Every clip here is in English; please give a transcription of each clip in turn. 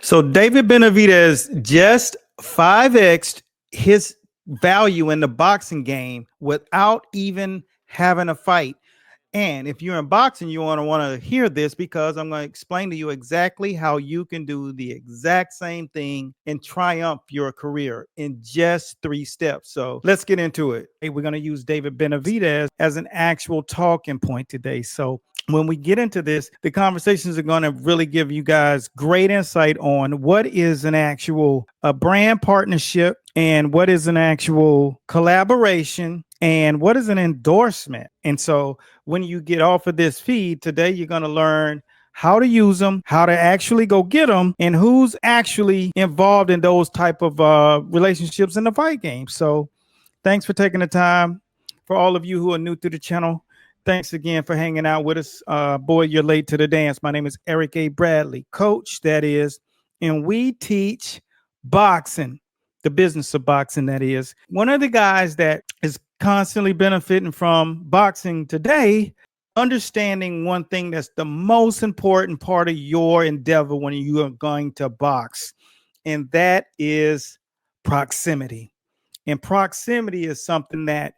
So David Benavidez just 5X'd his value in the boxing game without even having a fight. And if you're in boxing, you want to hear this because I'm going to explain to you exactly how you can do the exact same thing and triumph your career in just 3 steps. So let's get into it. Hey, we're going to use David Benavidez as an actual talking point today. So when we get into this, the conversations are going to really give you guys great insight on what is an actual brand partnership and what is an actual collaboration and what is an endorsement. And so when you get off of this feed today, you're going to learn how to use them, how to actually go get them, and who's actually involved in those type of relationships in the fight game. So thanks for taking the time. For all of you who are new to the channel, thanks again for hanging out with us. Boy, you're late to the dance. My name is Eric A. Bradley, coach, that is, and we teach boxing, the business of boxing, that is. One of the guys that is constantly benefiting from boxing today, understanding one thing that's the most important part of your endeavor when you are going to box, and that is proximity. And proximity is something that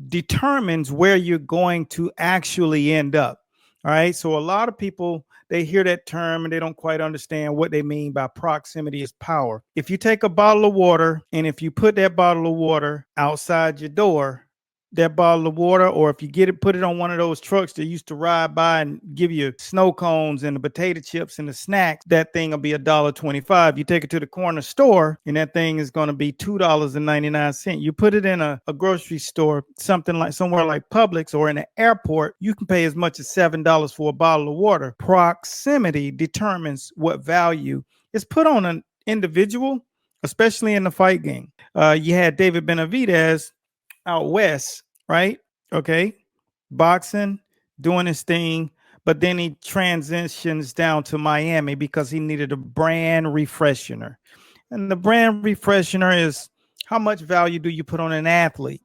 determines where you're going to actually end up. All right. So a lot of people, they hear that term and they don't quite understand what they mean by proximity is power. If you take a bottle of water and if you put that bottle of water outside your door, that bottle of water, or if you get it, put it on one of those trucks that used to ride by and give you snow cones and the potato chips and the snacks, that thing will be $1.25. You take it to the corner store and that thing is going to be $2.99. You put it in a grocery store, something like somewhere like Publix or in an airport, you can pay as much as $7 for a bottle of water. Proximity determines what value is put on an individual, especially in the fight game. You had David Benavidez out west, right? Okay. Boxing, doing his thing, but then he transitions down to Miami because he needed a brand refreshener. And the brand refreshener is, how much value do you put on an athlete?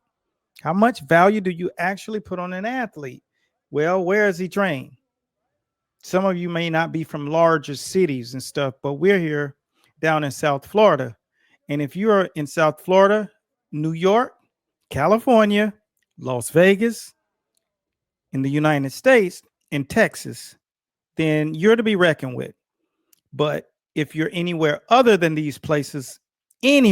How much value do you actually put on an athlete? Well, where is he trained? Some of you may not be from larger cities and stuff, but we're here down in South Florida. And if you're in South Florida, New York, California, Las Vegas, in the United States, in Texas, then you're to be reckoned with. But if you're anywhere other than these places, you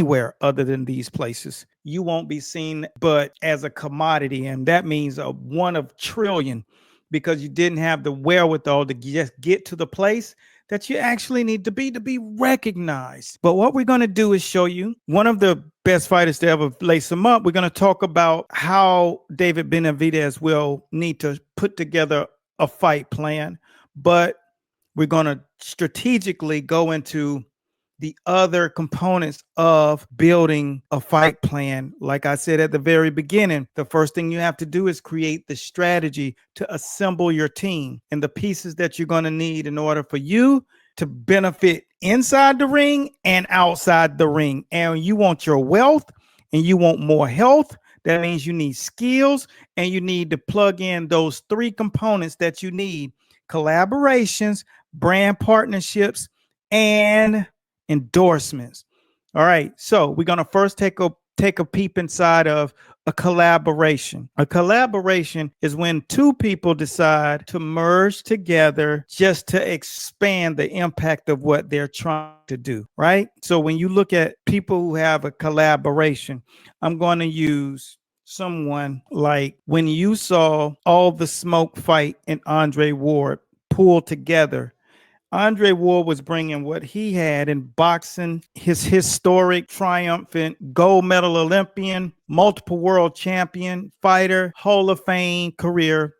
won't be seen but as a commodity. And that means a one of trillion, because you didn't have the wherewithal to just get to the place that you actually need to be recognized. But what we're going to do is show you one of the best fighters to ever lace them up. We're going to talk about how David Benavidez will need to put together a fight plan, but we're going to strategically go into the other components of building a fight plan. Like I said at the very beginning, the first thing you have to do is create the strategy to assemble your team and the pieces that you're going to need in order for you to benefit inside the ring and outside the ring. And you want your wealth and you want more health. That means you need skills and you need to plug in those 3 components that you need: collaborations, brand partnerships, and endorsements. All right, so we're going to first take a peep inside of a collaboration. A collaboration is when 2 people decide to merge together just to expand the impact of what they're trying to do, right? So when you look at people who have a collaboration, I'm going to use someone like when you saw All the Smoke fight and Andre Ward pull together. Andre Ward was bringing what he had in boxing, his historic, triumphant gold medal Olympian, multiple world champion, fighter, Hall of Fame career,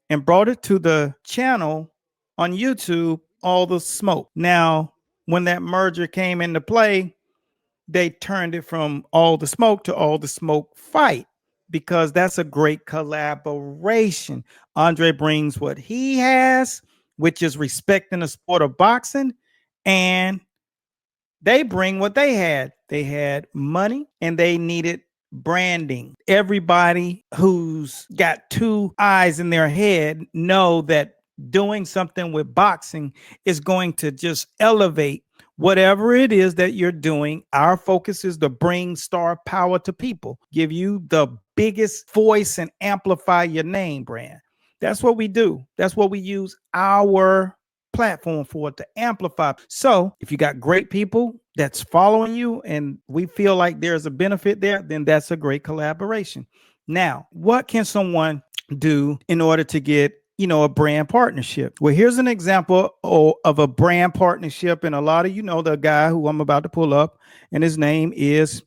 and brought it to the channel on YouTube, All the Smoke. Now, when that merger came into play, they turned it from All the Smoke to All the Smoke Fight, because that's a great collaboration. Andre brings what he has, which is respect in the sport of boxing, and they bring what they had. They had money and they needed branding. Everybody who's got 2 eyes in their head know that doing something with boxing is going to just elevate Whatever it is that you're doing, our focus is to bring star power to people, give you the biggest voice and amplify your name brand. That's what we do. That's what we use our platform for, to amplify. So if you got great people that's following you and we feel like there's a benefit there, then that's a great collaboration. Now, what can someone do in order to get a brand partnership? Well, here's an example of a brand partnership, and a lot of the guy who I'm about to pull up, and his name is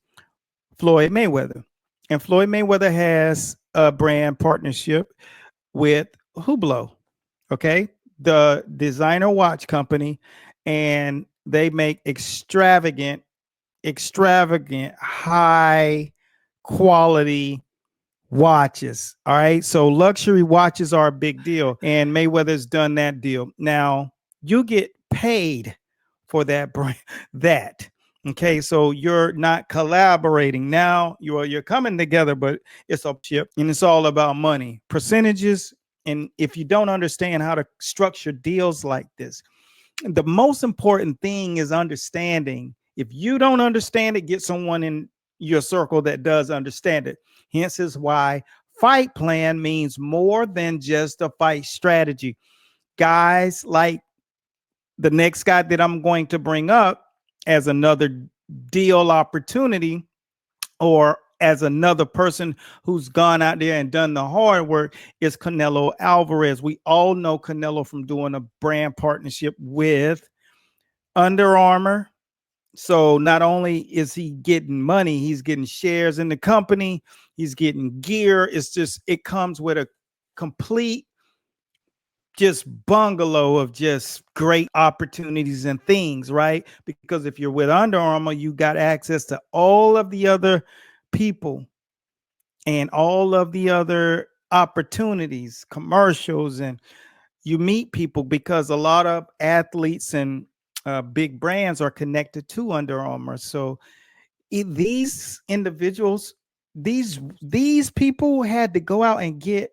Floyd Mayweather. And Floyd Mayweather has a brand partnership with Hublot, okay, the designer watch company, and they make extravagant high quality watches. All right. So luxury watches are a big deal, and Mayweather's done that deal. Now you get paid for that brand. That okay. So you're not collaborating. Now you're coming together, but it's a chip, and it's all about money, percentages. And if you don't understand how to structure deals like this, the most important thing is understanding. If you don't understand it, get someone in your circle that does understand it. Hence is why fight plan means more than just a fight strategy. Guys like the next guy that I'm going to bring up as another deal opportunity, or as another person who's gone out there and done the hard work, is Canelo Alvarez. We all know Canelo from doing a brand partnership with Under Armour. So not only is he getting money, he's getting shares in the company, he's getting gear. It comes with a complete just bungalow of just great opportunities and things, right? Because if you're with Under Armour, you got access to all of the other people and all of the other opportunities, commercials, and you meet people, because a lot of athletes and big brands are connected to Under Armour. So these individuals, these people had to go out and get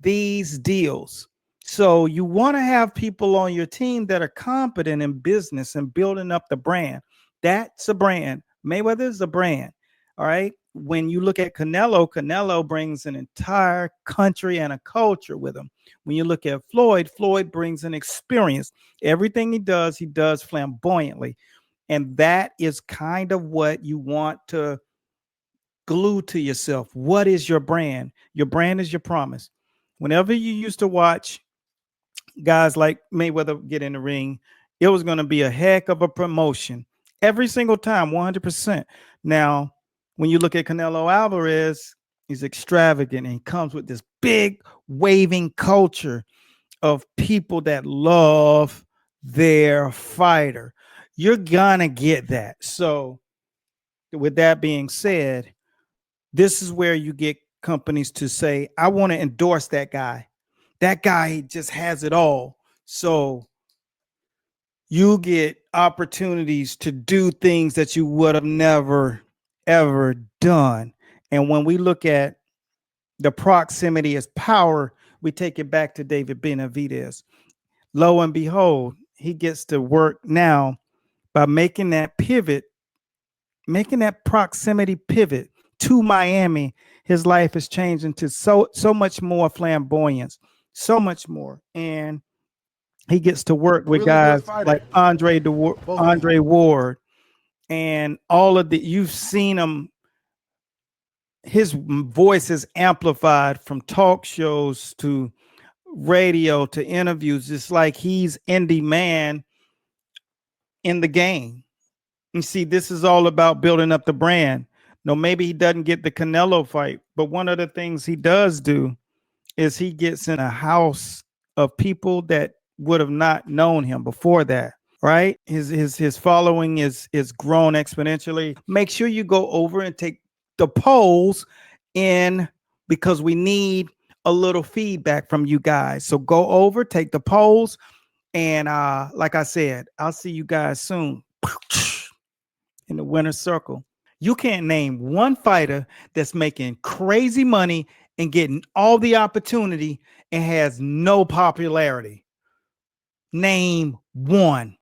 these deals. So you want to have people on your team that are competent in business and building up the brand. That's a brand. Mayweather is a brand. All right. When you look at Canelo brings an entire country and a culture with him. When you look at Floyd brings an experience. Everything he does flamboyantly. And that is kind of what you want to glue to yourself. What is your brand? Your brand is your promise. Whenever you used to watch guys like Mayweather get in the ring, it was going to be a heck of a promotion every single time, 100%. Now, when you look at Canelo Alvarez, he's extravagant and he comes with this big waving culture of people that love their fighter. You're gonna get that. So with that being said, this is where you get companies to say, I want to endorse that guy. That guy just has it all. So you get opportunities to do things that you would have never, ever done. And when we look at the proximity as power, we take it back to David Benavidez. Lo and behold, he gets to work now by making that proximity pivot to Miami. His life has changed into so much more flamboyance, so much more. And he gets to work with guys like Andre Ward, and all of you've seen him. His voice is amplified from talk shows to radio to interviews. It's like he's in demand in the game. You see, this is all about building up the brand. No, maybe he doesn't get the Canelo fight, but one of the things he does do is he gets in a house of people that would have not known him before that, right? His following is grown exponentially. Make sure you go over and take the polls in, because we need a little feedback from you guys. So go over, take the polls, and like I said, I'll see you guys soon in the winner's circle. You can't name one fighter that's making crazy money and getting all the opportunity and has no popularity. Name one.